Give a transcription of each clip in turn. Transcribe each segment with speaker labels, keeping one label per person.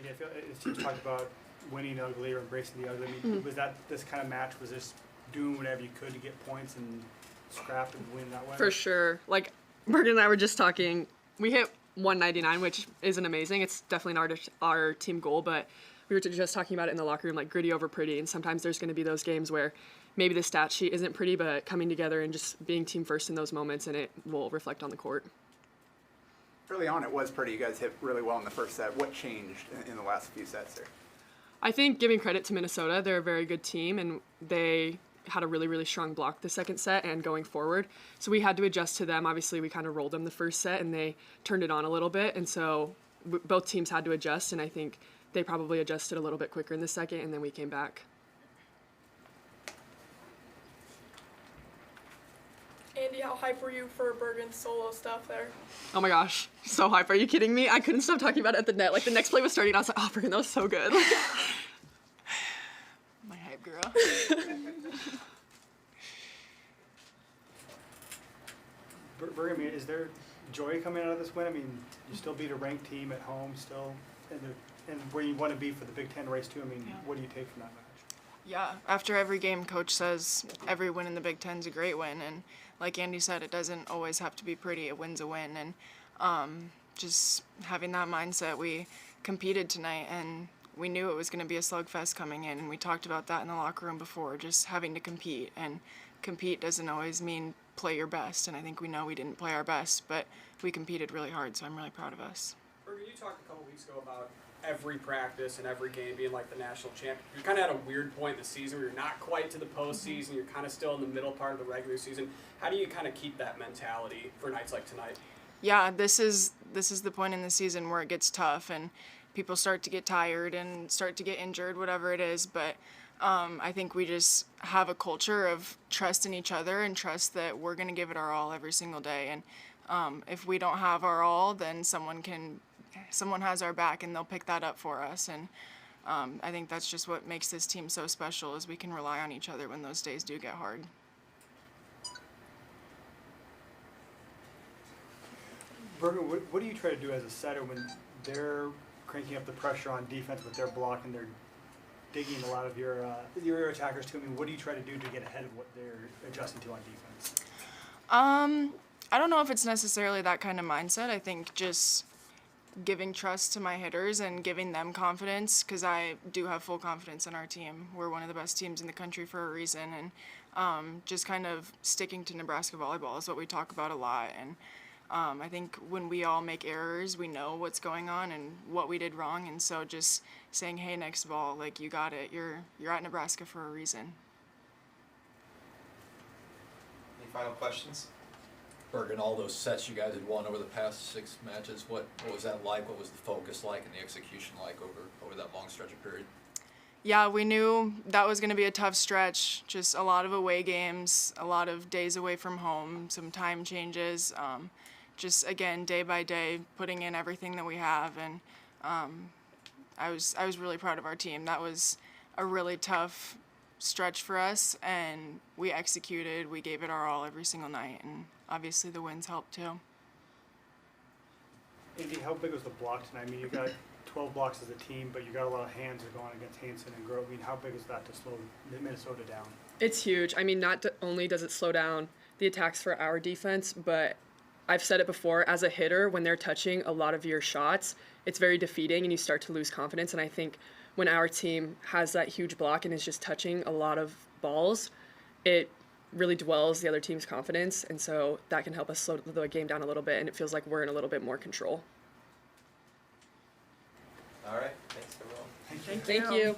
Speaker 1: And I feel as you talked about winning ugly or embracing the ugly. I mean, was that this kind of match? Was this doing whatever you could to get points and scrap and win that way?
Speaker 2: For sure. Like, Morgan and I were just talking. We hit 199, which isn't amazing. It's definitely our team goal, but we were just talking about it in the locker room, like gritty over pretty. And sometimes there's going to be those games where maybe the stat sheet isn't pretty, but coming together and just being team first in those moments, and it will reflect on the court.
Speaker 3: Early on, it was pretty. You guys hit really well in the first set. What changed in the last few sets there?
Speaker 2: I think giving credit to Minnesota, they're a very good team, and they had a really, really strong block the second set and going forward. So we had to adjust to them. Obviously, we kind of rolled them the first set, and they turned it on a little bit. And so both teams had to adjust, and I think they probably adjusted a little bit quicker in the second, and then we came back.
Speaker 4: Andy, how hype were you for Bergen's solo stuff there?
Speaker 2: Oh my gosh, so hype. Are you kidding me? I couldn't stop talking about it at the net. Like, the next play was starting, I was like, oh, Bergen, that was so good.
Speaker 5: My hype girl.
Speaker 1: Bergen, I mean, is there joy coming out of this win? I mean, you still beat a ranked team at home, still, and where you want to be for the Big Ten race too. I mean, what do you take from that match?
Speaker 5: Yeah, after every game, Coach says every win in the Big Ten's a great win, and like Andy said, it doesn't always have to be pretty. A win's a win, and just having that mindset, we competed tonight, and we knew it was going to be a slugfest coming in, and we talked about that in the locker room before, just having to compete, and compete doesn't always mean play your best, and I think we know we didn't play our best, but we competed really hard, so I'm really proud of us.
Speaker 6: Bergen, you talked a couple weeks ago about every practice and every game being like the national champ. You're kind of at a weird point in the season where you're not quite to the postseason. You're kind of still in the middle part of the regular season. How do you kind of keep that mentality for nights like tonight?
Speaker 5: Yeah, this is the point in the season where it gets tough and people start to get tired and start to get injured, whatever it is. But I think we just have a culture of trust in each other and trust that we're going to give it our all every single day. And if we don't have our all, then someone has our back and they'll pick that up for us. And I think that's just what makes this team so special, is we can rely on each other when those days do get hard.
Speaker 1: Bergen, what do you try to do as a setter when they're cranking up the pressure on defense with their block and they're digging a lot of your attackers too? I mean, what do you try to do to get ahead of what they're adjusting to on defense?
Speaker 5: I don't know if it's necessarily that kind of mindset. I think just giving trust to my hitters and giving them confidence, because I do have full confidence in our team. We're one of the best teams in the country for a reason, and just kind of sticking to Nebraska volleyball is what we talk about a lot. And I think when we all make errors, we know what's going on and what we did wrong, and so just saying, hey, next ball, like, you got it. You're at Nebraska for a reason.
Speaker 7: Any final questions?
Speaker 8: Bergen, all those sets you guys had won over the past 6 matches, what was that like? What was the focus like and the execution like over that long stretch of period?
Speaker 5: Yeah, we knew that was going to be a tough stretch, just a lot of away games, a lot of days away from home, some time changes, just, again, day by day, putting in everything that we have, and I was really proud of our team. That was a really tough stretch for us, and we executed. We gave it our all every single night, and obviously the wins helped too.
Speaker 1: Andy, how big was the block tonight? I mean, you got 12 blocks as a team, but you got a lot of hands that are going against Hansen and Grove. I mean, how big is that to slow Minnesota down?
Speaker 2: It's huge. I mean, not only does it slow down the attacks for our defense, but I've said it before, as a hitter, when they're touching a lot of your shots, it's very defeating and you start to lose confidence. And I think when our team has that huge block and is just touching a lot of balls, it really dwells the other team's confidence. And so that can help us slow the game down a little bit, and it feels like we're in a little bit more control.
Speaker 7: All right. Thanks, everyone.
Speaker 2: Thank you.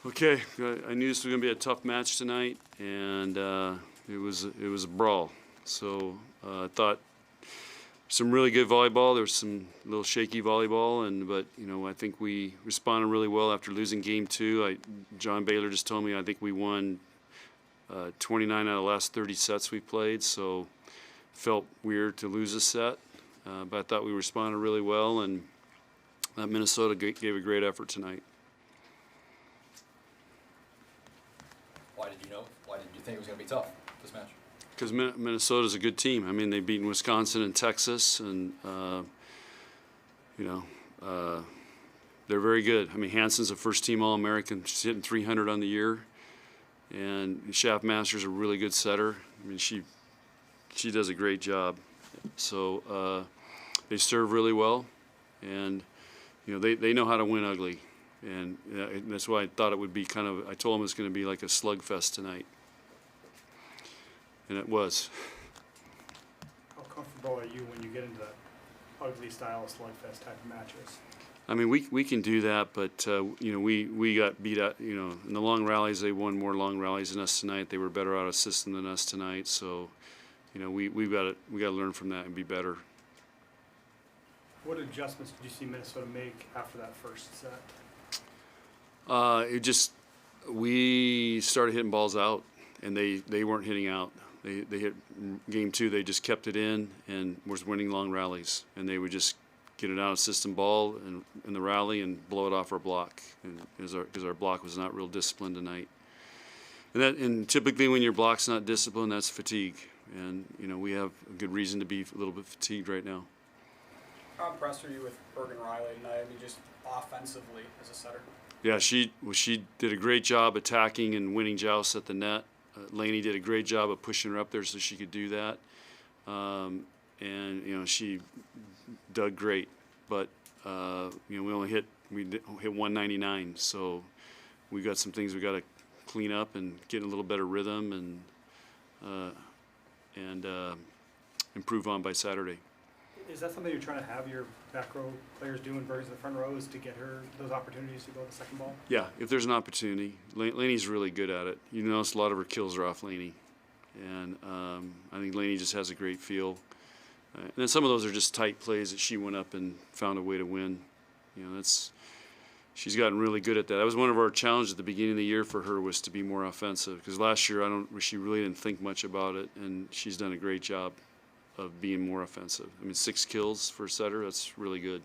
Speaker 9: Okay, I knew this was going to be a tough match tonight, and it was a brawl. So I thought some really good volleyball. There was some little shaky volleyball, but I think we responded really well after losing game 2. John Baylor just told me I think we won 29 out of the last 30 sets we played. So felt weird to lose a set, but I thought we responded really well, and Minnesota gave a great effort tonight.
Speaker 8: Why did you think it was going to be tough, this match?
Speaker 9: Because Minnesota's a good team. I mean, they've beaten Wisconsin and Texas, and they're very good. I mean, Hanson's a first-team All-American. She's hitting 300 on the year, and Schaffmaster's a really good setter. I mean, she does a great job. So they serve really well, and they know how to win ugly, and that's why I thought it would be kind of. I told them it's going to be like a slugfest tonight. And it was.
Speaker 1: How comfortable are you when you get into that ugly style slugfest type of matches?
Speaker 9: I mean, we can do that, but we got beat out. In the long rallies, they won more long rallies than us tonight. They were better out of system than us tonight. So, we got to learn from that and be better.
Speaker 1: What adjustments did you see Minnesota make after that first set?
Speaker 9: We started hitting balls out, and they weren't hitting out. They hit game 2. They just kept it in and was winning long rallies, and they would just get it out of system ball and in the rally and blow it off our block, and because our block was not real disciplined tonight. And typically when your block's not disciplined, that's fatigue, and we have a good reason to be a little bit fatigued right now.
Speaker 6: How impressed are you with Bergen Riley tonight? I mean, just offensively as a setter.
Speaker 9: Yeah, she did a great job attacking and winning jousts at the net. Laney did a great job of pushing her up there so she could do that, and she dug great. But we only hit 199, so we got some things we got to clean up and get a little better rhythm and improve on by Saturday.
Speaker 1: Is that something you're trying to have your back row players do in Bergen's in the front row, is to get her those opportunities to go to the second ball?
Speaker 9: Yeah, if there's an opportunity. Laney's really good at it. You notice a lot of her kills are off Laney. And I think Laney just has a great feel. And then some of those are just tight plays that she went up and found a way to win. She's gotten really good at that. That was one of our challenges at the beginning of the year for her, was to be more offensive. Because last year she really didn't think much about it, and she's done a great job of being more offensive. I mean, 6 kills for a setter, that's really good.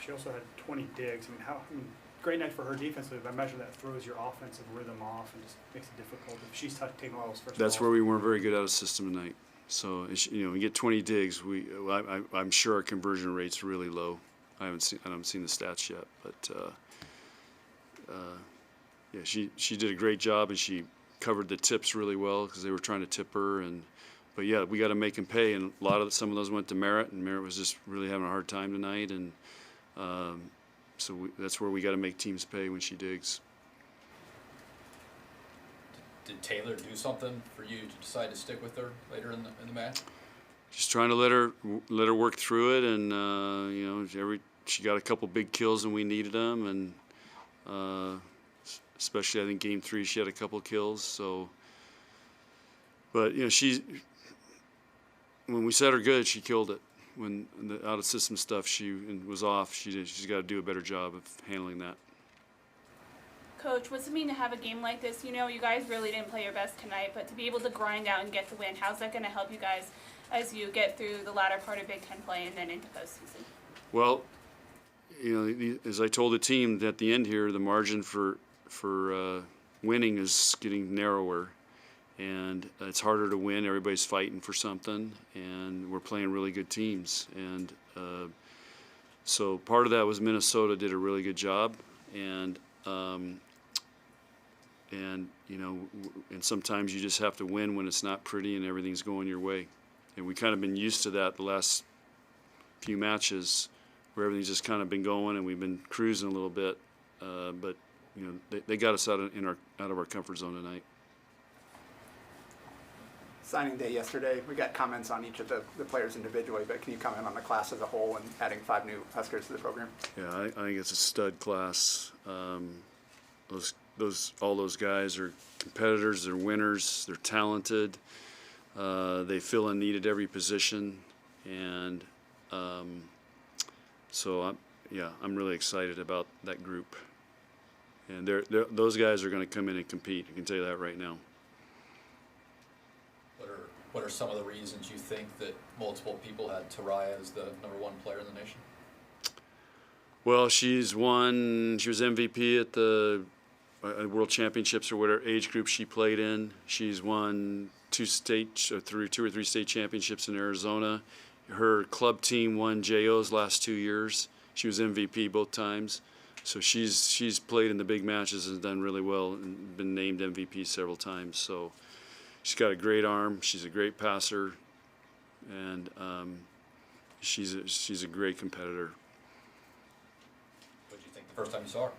Speaker 1: She also had 20 digs. I mean, great night for her defensively. I imagine that throws your offensive rhythm off and just makes it difficult if she's taking all those first
Speaker 9: That's
Speaker 1: balls.
Speaker 9: where we weren't very good out of system tonight. So, we get 20 digs. I'm sure our conversion rate's really low. I haven't seen the stats yet, but yeah, she did a great job, and she covered the tips really well because they were trying to tip her. But yeah, we got to make them pay, and some of those went to Merritt, and Merritt was just really having a hard time tonight, and that's where we got to make teams pay when she digs.
Speaker 8: Did Taylor do something for you to decide to stick with her later in the match?
Speaker 9: Just trying to let her work through it, and she got a couple big kills and we needed them, and especially I think game 3 she had a couple kills. So, but when we set her good, she killed it. When the out of system stuff was off, she's got to do a better job of handling that.
Speaker 10: Coach, what's it mean to have a game like this? You guys really didn't play your best tonight, but to be able to grind out and get the win, how's that going to help you guys as you get through the latter part of Big Ten play and then into postseason?
Speaker 9: Well, as I told the team at the end here, the margin for winning is getting narrower, and it's harder to win. Everybody's fighting for something, and we're playing really good teams. And so part of that was Minnesota did a really good job, and sometimes you just have to win when it's not pretty and everything's going your way. And we kind of been used to that the last few matches, where everything's just kind of been going and we've been cruising a little bit. But they got us out of our comfort zone tonight.
Speaker 3: Signing day yesterday, we got comments on each of the players individually, but can you comment on the class as a whole and adding 5 new Huskers to the program?
Speaker 9: Yeah, I think it's a stud class. Those all those guys are competitors. They're winners. They're talented. They fill a need at every position, and so I'm really excited about that group. And those guys are going to come in and compete. I can tell you that right now.
Speaker 8: What are some of the reasons you think that multiple people had Taraya as the #1 player in the nation?
Speaker 9: Well, she was MVP at the World Championships or whatever age group she played in. She's won two or three state championships in Arizona. Her club team won JO's last 2 years. She was MVP both times. So she's played in the big matches and done really well and been named MVP several times. So she's got a great arm. She's a great passer, and she's a great competitor.
Speaker 8: What did you think the first time you saw her?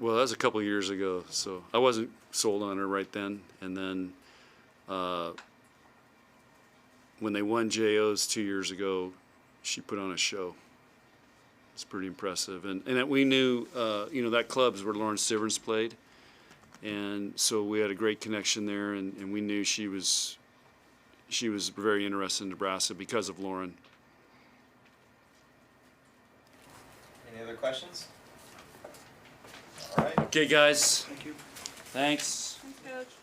Speaker 9: Well, that was a couple of years ago, so I wasn't sold on her right then. And then when they won JO's 2 years ago, she put on a show. It's pretty impressive. And we knew, that club's where Lauren Siverns played. And so we had a great connection there, and we knew she was very interested in Nebraska because of Lauren.
Speaker 7: Any other questions? All right.
Speaker 9: Okay, guys.
Speaker 1: Thank you.
Speaker 9: Thanks.
Speaker 10: Thanks, Coach.